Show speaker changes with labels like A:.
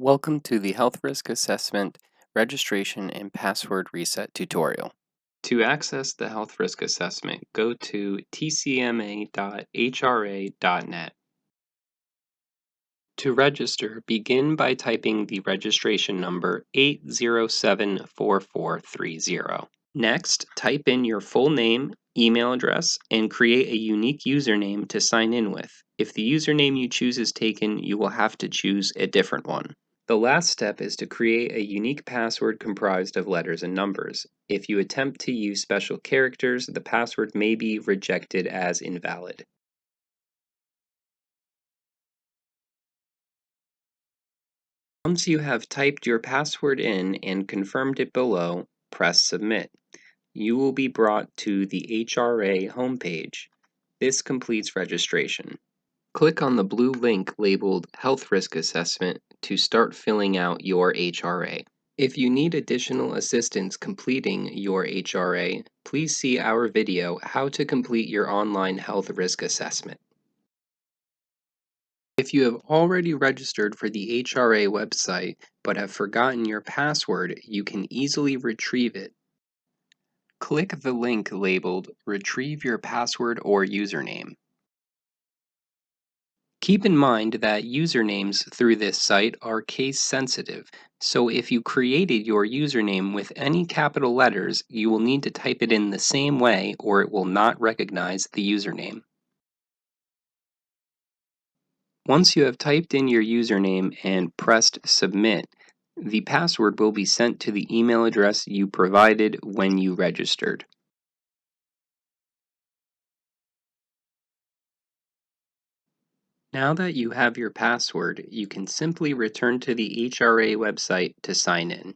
A: Welcome to the Health Risk Assessment Registration and Password Reset tutorial. To access the Health Risk Assessment, go to tcma.hra.net. To register, begin by typing the registration number 8074430. Next, type in your full name, email address, and create a unique username to sign in with. If the username you choose is taken, you will have to choose a different one. The last step is to create a unique password comprised of letters and numbers. If you attempt to use special characters, the password may be rejected as invalid. Once you have typed your password in and confirmed it below, press Submit. You will be brought to the HRA homepage. This completes registration. Click on the blue link labeled Health Risk Assessment to start filling out your HRA. If you need additional assistance completing your HRA, please see our video How to Complete Your Online Health Risk Assessment. If you have already registered for the HRA website but have forgotten your password, you can easily retrieve it. Click the link labeled Retrieve Your Password or Username. Keep in mind that usernames through this site are case sensitive, so if you created your username with any capital letters, you will need to type it in the same way or it will not recognize the username. Once you have typed in your username and pressed Submit, the password will be sent to the email address you provided when you registered. Now that you have your password, you can simply return to the HRA website to sign in.